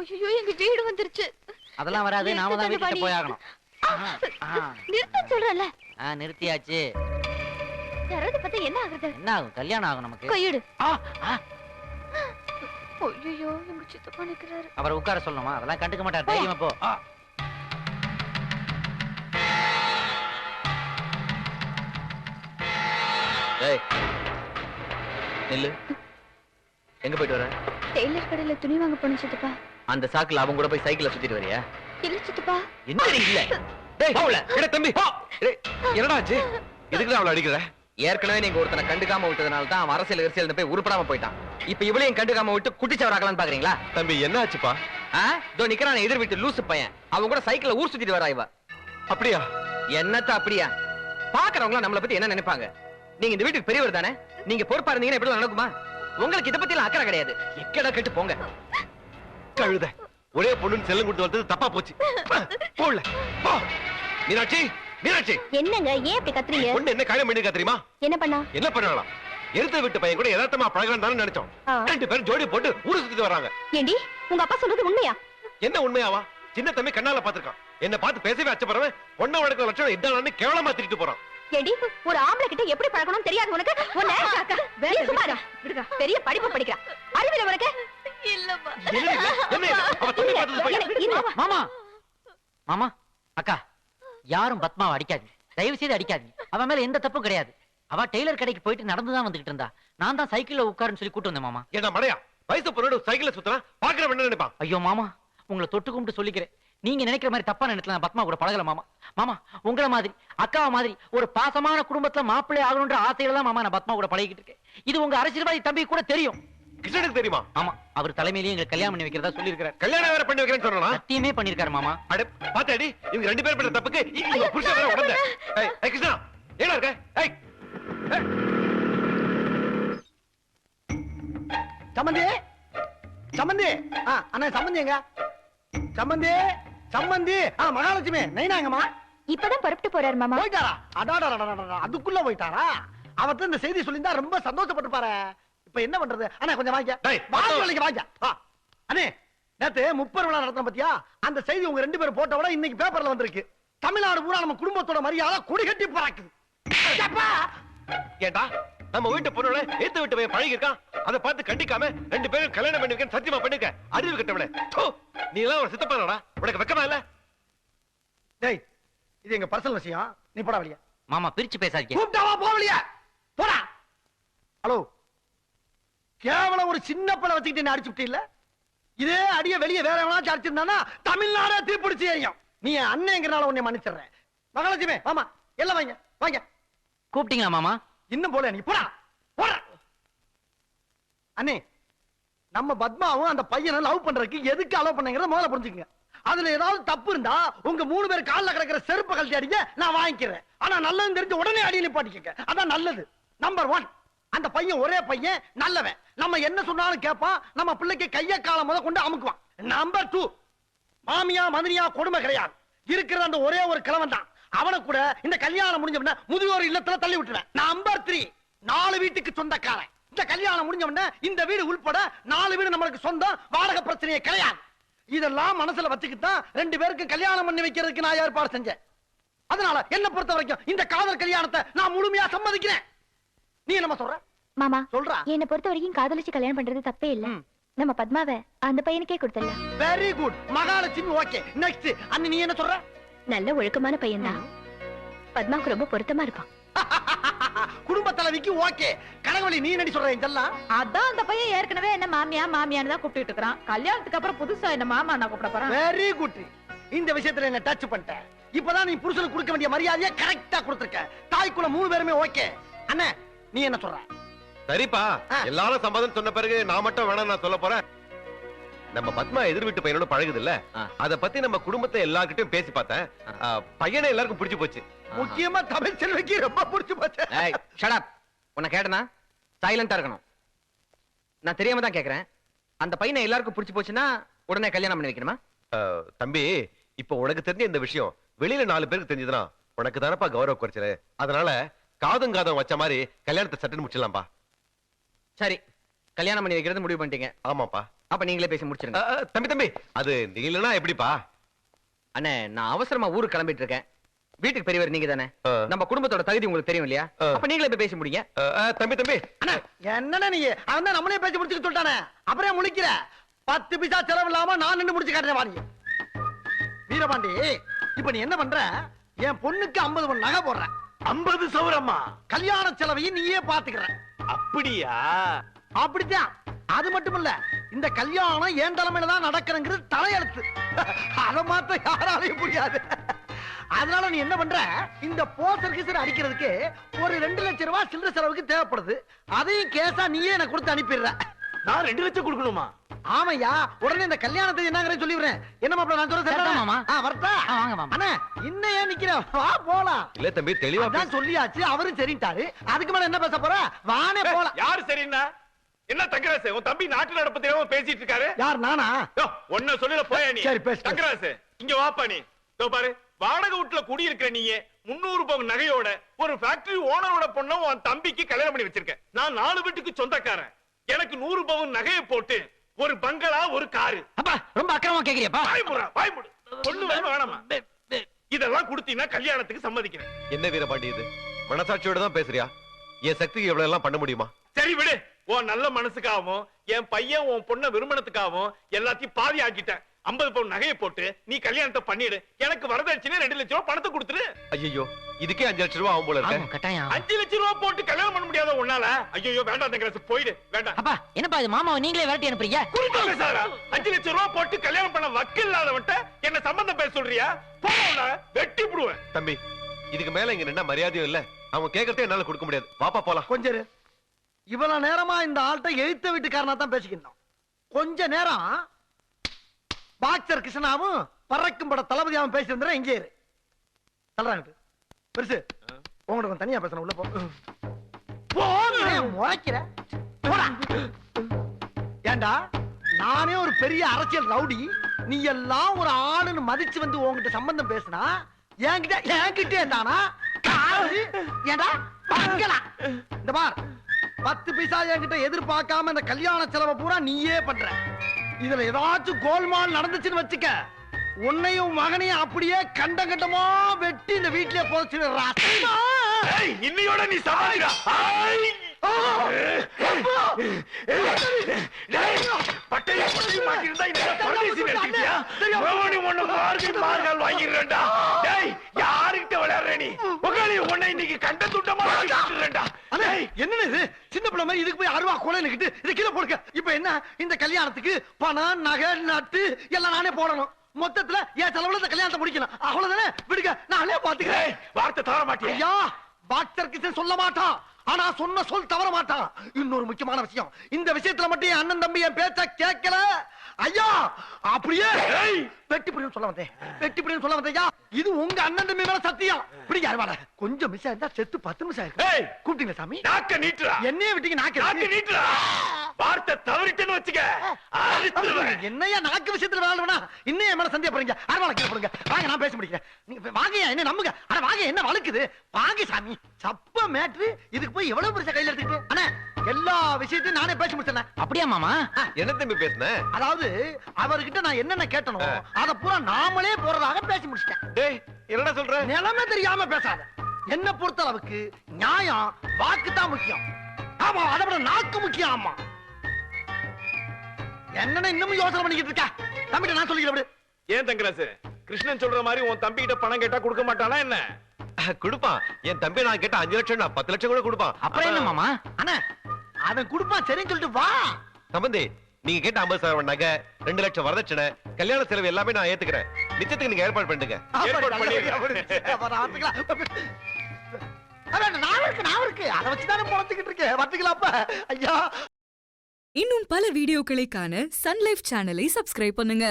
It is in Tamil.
ஐயோ எங்க வீடு வந்துருச்சு. அதெல்லாம் வராது, நாம தான் வீட்டுக்கு போய் ஆகணும். நிறுத்த சொல்றல. நிறுத்தியாச்சு. யாராவது பார்த்தா என்ன ஆகுது? என்ன ஆகும்? கல்யாணம் ஆகும் நமக்கு. கையெடு. ஐயோ எங்க சித்தப்பா நிக்கிறாரு. அவரை உட்கார சொல்லணுமா? அதெல்லாம் கண்டுக்க மாட்டார். தைரியமா போ. ஏய் நில்லு. எங்க போயிட்டு வர? டெய்லர் கடையில துணி வாங்க போன சித்தப்பா. அந்த சாக்குல அவங்க கூட போய் சைக்கிள்ல சுத்திட்டு வரியா? இல்ல சித்தப்பா. என்னடி இல்ல? டேய் போல. எட தம்பி போ. என்னடா ஆச்சு? எதுக்கு அவளை அடிக்கற? ஏற்கனவே நீங்க ஒருத்தனை கண்டுக்காம விட்டதனால தான் அவன் அரசியல் போய் உருப்படாம போயிட்டான். இப்ப இவளையும் கண்டுக்காம விட்டு குட்டிச்சவராக்கலாம்னு பாக்குறீங்களா? தம்பி என்ன ஆச்சுப்பா? இதோ நிக்கிறான் எதிர் வீட்டு லூசு பையன். அவங்க கூட சைக்கிள்ல ஊர் சுத்திட்டு வரா இவ. அப்படியா? என்னத்த அப்படியா? பாக்குறவங்க நம்மளை பத்தி என்ன நினைப்பாங்க? நீங்க இந்த வீட்டுக்கு பெரியவர் தானே? நீங்க பொறுப்பா இருந்தீங்கன்னா எப்படி நடக்குமா? உங்களுக்கு இத பத்தி எல்லாம் அக்கறை கிடையாது. எக்கடா கேட்டு போங்க. கழுத ஒரே பொண்ணுன்னு செல்லம் கொடுத்து வந்தது தப்பா போச்சு. போல போ. மீனாட்சி மீனாட்சி என்னங்க ஏன் இப்படி கத்துறீங்க? பொண்ணு என்ன கல்யாணம் பண்ணிருக்கா தெரியுமா? என்ன பண்ணா? என்ன பண்ணலாம்? எடுத்து விட்டு பையன் கூட யதார்த்தமா பழகலாம் தானே நினைச்சோம். ரெண்டு பேரும் ஜோடி போட்டு ஊரு சுத்திட்டு வராங்க. ஏண்டி உங்க அப்பா சொல்றது உண்மையா? என்ன உண்மையாவா? சின்ன தம்பி கண்ணால பாத்துருக்கான். என்ன பார்த்து பேசவே அச்சப்படுறவன் பொண்ணை வளர்க்கிற லட்சணம் இதானு கேவலமா திட்டிட்டு போறான். ஏண்டி ஒரு ஆம்பளை கிட்ட எப்படி பழகணும்னு தெரியாது உனக்கு? பெரிய படிப்பு படிக்கிறா. அறிவில உனக்கு இல்லம்மா. மாமா மாமா அக்கா யாரும் பத்மாவை அடிக்காதீங்க. தயவு செய்து அடிக்காதீங்க. அவன் மேல எந்த தப்பும் கிடையாது. அவ டெய்லர் கடைக்கு போயிட்டு நடந்துதான் வந்துகிட்டு இருந்தா. நான் தான் சைக்கிள்ல உட்காருன்னு சொல்லி கூட்டு வந்தேன் மாமா. என்ன மடையா? வயசு பொண்ணோட சைக்கிள்ல சுத்தனா பாக்குறவன் என்ன நினைப்பான்? ஐயோ மாமா உங்களை தொட்டு கும்பிட்டு சொல்லிக்கிறேன். நீங்க நினைக்கிற மாதிரி தப்பா நினைக்கல. பத்மா கூட பழகல மாமா. மாமா உங்களை மாதிரி அக்காவை மாதிரி ஒரு பாசமான குடும்பத்துல மாப்பிள்ளை ஆகணும்ன்ற ஆசையில தான் மாமா நான் பத்மா கூட பழகிட்டு இருக்கேன். இது உங்க அரசியல்வாதி தம்பி கூட தெரியும். கிருஷ்ணனுக்கு தெரியுமா? ஆமா அவர் தலைமையிலேயே எங்களுக்கு கல்யாணம் பண்ணி வைக்கிறதா சொல்லி இருக்காரு. கல்யாணம் வேற பண்ணி வைக்கிறேன்னு சொன்னா சத்தியமே பண்ணிருக்காரு மாமா. அட பாத்தாடி இவங்க ரெண்டு பேர் பண்ண தப்புக்கு இவங்க புருஷன் வேற உடந்த. ஏய் கிருஷ்ணா ஏடா இருக்க? ஏய் சம்பந்தி சம்பந்தி அண்ணா சம்பந்தி எங்க? சம்பந்தி சம்பந்தி மகாலட்சுமி நைனாங்கம்மா. இப்பதான் புறப்பட்டு போறாரு மாமா. போயிட்டாரா? அடாடா அதுக்குள்ள போயிட்டாரா? அவர்ட்ட இந்த செய்தி சொல்லியிருந்தா ரொம்ப சந்தோஷப்பட்டு பாரு. இப்ப என்ன பண்றது? அண்ணா கொஞ்சம் வாங்க. வாங்க அண்ணே. நேத்து முப்பர் விழா நடத்தின பத்தியா? அந்த செய்தி உங்க ரெண்டு பேரும் போட்ட விட இன்னைக்கு பேப்பர்ல வந்திருக்கு. தமிழ்நாடு பூரா நம்ம குடும்பத்தோட மரியாதை கொடி கட்டி பறக்குது. ஏண்டா நம்ம வீட்டு பொண்ணோட ஏத்து விட்டு போய் பழகி இருக்கான். அதை பார்த்து கண்டிக்காம ரெண்டு பேரும் கல்யாணம் பண்ணி வைக்க சத்தியமா பண்ணிக்க. அறிவு கட்டவளே நீ எல்லாம் ஒரு சித்தப்பானடா. உனக்கு வெக்கமா இல்ல? டேய் இது எங்க பர்சனல் விஷயம். நீ போடா வெளிய. மாமா பிரிச்சு பேசாதீங்க. கூப்பிட்டாவா போ வெளிய. போடா. ஹலோ கேவலம் ஒரு சின்ன பழ வச்சுக்கிட்டு என்ன அடிச்சுட்டு இல்ல? இதே அடிய வெளிய வேற எவனாச்சும் அடிச்சிருந்தானா தமிழ்நாடே தீப்பிடிச்சு எரியும். நீ அண்ணங்கிறனால உன்னை மன்னிச்சிடுறேன். மகாலட்சுமி மாமா எல்லாம் வாங்க வாங்க. கூப்பிட்டீங்களா மாமா? இன்னும் போல நீ போடா போடா. அண்ணே நம்ம பத்மாவும் அந்த பையனை லவ் பண்றதுக்கு எதுக்கு அலோவ் பண்ணீங்கறத முதல்ல புரிஞ்சுக்கங்க. அதுல ஏதாவது தப்பு இருந்தா உங்க மூணு பேர் கால்ல கிடக்கிற செருப்பு கழட்டி அடிங்க, நான் வாங்கிக்கிறேன். ஆனா நல்லது தெரிஞ்சு உடனே அடி நிப்பாட்டிக்கங்க. அதான் நல்லது. நம்பர் 1 அந்த பையன் ஒரே பையன் நல்லவன். நம்ம என்ன சொன்னாலும் கேட்பான். நம்ம பிள்ளைக்கு கைய கால முத கொண்டு அமுக்குவான். நம்பர் 2 மாமியா மதுனியா கொடுமை கிடையாது. இருக்கிற அந்த ஒரே ஒரு கிழவன் தான். அவனை கூட இந்த கல்யாணம் முடிஞ்சவன முதியோர் இல்லத்துல தள்ளி விட்டுறேன். நம்பர் 3 4 வீட்டுக்கு சொந்தக்காரன். இந்த கல்யாணம் முடிஞ்சவன இந்த வீடு உள்பட 4 வீடு நம்மளுக்கு சொந்தம். வாடகை பிரச்சனையே கிடையாது. இதெல்லாம் மனசுல வச்சுக்கிட்டு ரெண்டு பேருக்கு கல்யாணம் பண்ணி வைக்கிறதுக்கு நான் ஏற்பாடு செஞ்சேன். அதனால என்ன பொறுத்த வரைக்கும் இந்த காதல் கல்யாணத்தை நான் முழுமையா சம்மதிக்கிறேன். நீ என்ன சொல்ற? மாமா சொல்றா. என்ன பொறுத்த வரைக்கும் காதலிச்சு கல்யாணம் பண்றது தப்பே இல்ல. நம்ம பத்மாவை அந்த பையனுக்கே கொடுத்துடலாம். Very good Mahalakshmi. Okay next அண்ணி நீ என்ன சொல்ற? நல்ல ஒழுக்கமான பையன் தான். பத்மாவுக்கு ரொம்ப பொருத்தமா இருப்பான். குடும்ப தலைவிக்கு ஓகே. கனகவழி நீ என்ன சொல்ற? இதெல்லாம் அதான் அந்த பையன் ஏற்கனவே என்ன மாமியா மாமியான்னு தான் கூப்பிட்டு இருக்கான். கல்யாணத்துக்கு அப்புறம் புதுசா என்ன மாமா நான் கூப்பிட போறேன். Very good. இந்த விஷயத்துல என்ன டச் பண்ணிட்ட. இப்பதான் நீ புருஷனுக்கு கொடுக்க வேண்டிய மரியாதையை கரெக்டா கொடுத்திருக்க. தாய்க்குள்ள 3 பேருமே ஓகே. அண்ணே நீ என்ன சொல்ற? சரிப்பா எல்லாரும் சம்மதம் சொன்ன பிறகு நான் மட்டும் வேணாம் நான் சொல்ல போறேன். நம்ம பத்மா எதிர் வீட்டு பையனோட பழகுது இல்ல, அத பத்தி நம்ம குடும்பத்தை எல்லார்கிட்டயும் பேசி பார்த்தேன். பையனை எல்லாருக்கும் பிடிச்சு போச்சு. முக்கியமா தமிழ் செல்விக்கு ரொம்ப பிடிச்சு போச்சு. ஏய் ஷட் அப். உன்னை கேட்டனா சைலண்டா இருக்கணும். நான் தெரியாம தான் கேக்குறேன். அந்த பையனை எல்லாருக்கும் பிடிச்சு போச்சுன்னா உடனே கல்யாணம் பண்ணி வைக்கணுமா? தம்பி இப்போ உனக்கு தெரிஞ்ச இந்த விஷயம் வெளியில 4 பேருக்கு தெரிஞ்சதுன்னா உனக்கு தானப்பா கௌரவ குறைச்சல. அதனால காதும் காதம் வச்ச மாதிரி கல்யாணத்தை சட்டுன்னு முடிச்சிடலாம்பா. சரி கல்யாணம் பண்ணி வைக்கிறது முடிவு பண்ணிட்டீங்க. ஆமாப்பா. அப்ப நீங்களே பேசி முடிச்சிருங்க. தம்பி அது நீ இல்லனா எப்படிப்பா? அண்ணே, நான் அவசரமா ஊருக்கு கிளம்பிட்டு இருக்கேன். வீட்டுக்கு பெரியவர் நீங்க தானே. நம்ம குடும்பத்தோட தகுதி உங்களுக்கு தெரியும் இல்லையா? அப்ப நீங்களே போய் பேசி முடிங்க. தம்பி அண்ணா என்னடா நீ அவன் தான் நம்மளே பேசி முடிச்சுக்க சொல்லிட்டானே, அப்புறம் முழிக்கிற. 10 பைசா செலவு இல்லாம நான் நின்று முடிச்சு காட்டுறேன் வாங்க. வீரபாண்டி, இப்ப நீ என்ன பண்ற? என் பொண்ணுக்கு 50 பவுன் நகை போடுற. 50 சவரம்மா? கல்யாண செலவையும் நீயே பாத்துக்கிற. அப்படியா? அப்படித்தான். அது மட்டும் இல்ல, இந்த கல்யாணம் என் தலைமையில தான் நடக்கிறங்கிறது தலையெழுத்து. அதை மாத்த யாராலையும் முடியாது. அதனால நீ என்ன பண்ற, இந்த போஸ்டர் கிசர் அடிக்கிறதுக்கு ஒரு 2 லட்சம் ரூபாய் சில்லறை செலவுக்கு தேவைப்படுது. அதையும் கேஸா நீயே எனக்கு கொடுத்து அனுப்பிடுற. நான் 2 லட்சம் கொடுக்கணுமா? ஆமையா, உடனே இந்த கல்யாணத்தை என்னங்கறேன் சொல்லிடுறேன். என்ன மாப்பிள்ள நான் சொல்றேன் சரிதான் மாமா. வரட்டா? வாங்க மாமா. அண்ணா இன்னும் ஏன் நிக்கிற? வா போலாம். இல்ல தம்பி தெளிவா அதான் சொல்லியாச்சு, அவரும் சரிட்டாரு. அதுக்கு மேல என்ன பேச போற? வானே போலாம். யாரு சரின்னா? என்ன தங்கராசு, உன் தம்பி நாட்டு நடப்பு தெரியாம பேசிட்டு இருக்காரு. யார் நானா? ஒன்ன சொல்லல போயா நீ. சரி, பேசு. தங்கராசு இங்க வாப்பா நீ. இதோ பாரு, வாடகை வீட்டுல குடி இருக்கிற நீயே 300 பவுன் நகையோட ஒரு ஃபேக்டரி ஓனரோட பொண்ண உன் தம்பிக்கு கல்யாணம் பண்ணி வச்சிருக்க. நான் 4 வீட்டுக்கு சொந்தக்காரன். எனக்கு 100 பவுன் நகையை போட்டு ஒரு பங்களா, ஒரு காரு. அப்பா ரொம்ப அக்கிரமா கேக்குறியப்பா. வாய்முடு பொண்ணு வேணாமா? இதெல்லாம் கொடுத்தீங்கன்னா கல்யாணத்துக்கு சம்மதிக்கிறேன். என்ன வீரபாண்டி இது? மனசாட்சியோட தான் பேசுறியா? என் சக்திக்கு எவ்வளவு எல்லாம் பண்ண முடியுமா? சரி விடு. உன் நல்ல மனசுக்காகவும் என் பையன் உன் பொண்ண விரும்பனத்துக்காகவும் எல்லாத்தையும் பாதி ஆக்கிட்டேன். 50 பவுன் நகையை போட்டு நீ கல்யாணத்தை பண்ணிடு. எனக்கு வரதட்சணை 2 லட்சம் ரூபாய் பணத்தை கொடுத்துரு. ஐயோ, இதுக்கே 5 லட்சம் ரூபாய் ஆகும் போல ஆமா, இருக்க. கட்டாயம். 5 லட்சம் ரூபாய் போட்டு கல்யாணம் பண்ண முடியாத உன்னால? ஐயோ வேண்டாம் தங்கராசு, போயிடு. வேண்டாம். அப்பா என்னப்பா இது, மாமாவை நீங்களே விரட்டி அனுப்புறீங்க? குறுக்கால சாரா, 5 லட்சம் ரூபாய் போட்டு கல்யாணம் பண்ண வக்கு இல்லாதவன்ட்ட என்ன சம்பந்தம் பேச சொல்றியா? போன வெட்டி விடுவேன். தம்பி, இதுக்கு மேல இங்க நின்னா மரியாதையும் இல்ல. அவங்க கேட்கறதே என்னால கொடுக்க முடியாது. வாப்பா போலாம். கொஞ்சம் இரு. இவ்வளவு நேரமா இந்த ஆள்கிட்ட எழுத்த வீட்டுக்காரனா தான் பேசிக்கிட்டோம். கொஞ்ச நேரம் பாக்சர் கிருஷ்ணாவும் பறக்கும் பட தளபதியாவும் பேசியிருந்தா இங்கே இரு. சொல்றாங்க பெருசு, உங்கள்கிட்ட கொஞ்சம் தனியா பேசணும். உள்ள போ. முறைக்கிற போடா. ஏண்டா, நானே ஒரு பெரிய அரசியல் ரவுடி, நீ எல்லாம் ஒரு ஆளுன்னு மதிச்சு வந்து உங்ககிட்ட சம்பந்தம் பேசினா என்கிட்ட இருந்தானா? ஏண்டா பங்களா? இந்த பார், 10 பைசா என்கிட்ட எதிர்பார்க்காம இந்த கல்யாண செலவை பூரா நீயே பண்ற. இதுல ஏதாச்சும் கோல்மால் நடந்துச்சுன்னு வச்சுக்க, உன்னையும் மகனையும் அப்படியே கண்டமா வெட்டி இந்த வீட்டிலே போச்சுடுறா. இன்னையோட நீ சமாளிடா. பட்டைய பட்டி மாட்டிருந்தா இந்த பரதேசி எடுத்துக்கிட்டியா? பவனி ஒண்ணு மார்கால் வாங்கிடுறேன்டா. டேய், யாருக்கிட்ட விளையாடுற நீ? உங்களை உன்னை இன்னைக்கு கண்ட துண்டமா வாங்கிடுறேன்டா. என்ன இது சின்ன பிள்ளை மாதிரி இதுக்கு போய் 60 கோலை நிக்கிட்டு இதை கீழே போடுங்க. இப்ப என்ன, இந்த கல்யாணத்துக்கு பணம், நகை, நட்டு எல்லாம் நானே போடணும். மொத்தத்துல என் செலவுல இந்த கல்யாணத்தை முடிக்கணும். அவ்வளவுதானே? விடுங்க, நானே பாத்துக்கிறேன். வார்த்தை தவற மாட்டியா? ஐயா, பாக்டர் கிட்ட சொல்ல மாட்டான், ஆனா சொன்ன சொல் தவற மாட்டான். இன்னொரு முக்கியமான விஷயம், இந்த விஷயத்துல மட்டும் என் அண்ணன் தம்பி என் பேச்ச கேட்கல ஐயா, அப்படியே வெட்டி புரியும் சொல்ல வந்தேன். வெட்டி புரியும் சொல்ல வந்தேன் ஐயா. இது உங்க அண்ணன் தம்பி மேல சத்தியம். இப்படி யாரு கொஞ்சம் மிஸ் ஆயிருந்தா செத்து 10 நிமிஷம் ஆயிருக்கு. கூப்பிட்டீங்க சாமி? நாக்க நீட்டுறா. என்னையே விட்டீங்க. நாக்க நீட்டுறா. வார்த்தை தவறிட்டேன்னு வச்சுக்க, என்னையா நாக்கு விஷயத்துல வேணா இன்னும் என் மேல சந்தியா போறீங்க. அரவாளை கீழே போடுங்க. வாங்க, நான் பேச முடிக்கிறேன். நீங்க வாங்கயா, என்ன நம்புங்க. அட வாங்க, என்ன வழுக்குது? வாங்க சாமி. சப்ப மேட்ரு, இதுக்கு போய் எவ்வளவு பெருசா கையில எடுத்துக்கிட்டு அண்ணா எல்லா விஷயத்தையும் நானே பேசி முடிச்சேன். அப்படியா மாமா? என்ன தம்பி பேசுன? அதாவது அவர்கிட்ட நான் என்னென்ன கேட்டனோ அத பூரா நாமளே போறதாக பேசி முடிச்சிட்டேன். டேய், என்னடா சொல்ற? நிலைமை தெரியாம பேசாத. என்ன பொறுத்த அளவுக்கு நியாயம், வாக்கு தான் முக்கியம். ஆமா, அதை விட நாக்கு முக்கியம். ஆமா, என்னன்னு இன்னமும் யோசனை பண்ணிக்கிட்டு இருக்க? தம்பிட்ட நான் சொல்லிக்கிறேன். ஏன் தங்கராசு, கிருஷ்ணன் சொல்ற மாதிரி உன் தம்பி கிட்ட பணம் கேட்டா கொடுக்க மாட்டானா என்ன? கொடுப்பான். என் தம்பி நான் கேட்ட 5 லட்சம் 10 லட்சம் கூட கொடுப்பான். அப்புறம் என்ன மாமா? அண்ணா, அவன் கொடுப்பான், சரின்னு சொல்லிட்டு வா. சம்பந்தி, நீங்க கேட்ட 50,000 நகை, 2 லட்சம் வரதட்சணை, கல்யாண செலவு எல்லாமே நான் ஏத்துக்கிறேன். நிச்சயத்துக்கு நீங்க ஏற்பாடு பண்ணுங்க. ஏற்பாடு பண்ணிடுங்க. நான் இருக்கு அதை வச்சுதானே பொழச்சுக்கிட்டு இருக்கேன். வரட்டுங்களாப்பா ஐயா. இன்னும் பல வீடியோக்களை காண சன் லைஃப் சேனலை சப்ஸ்கிரைப் பண்ணுங்க.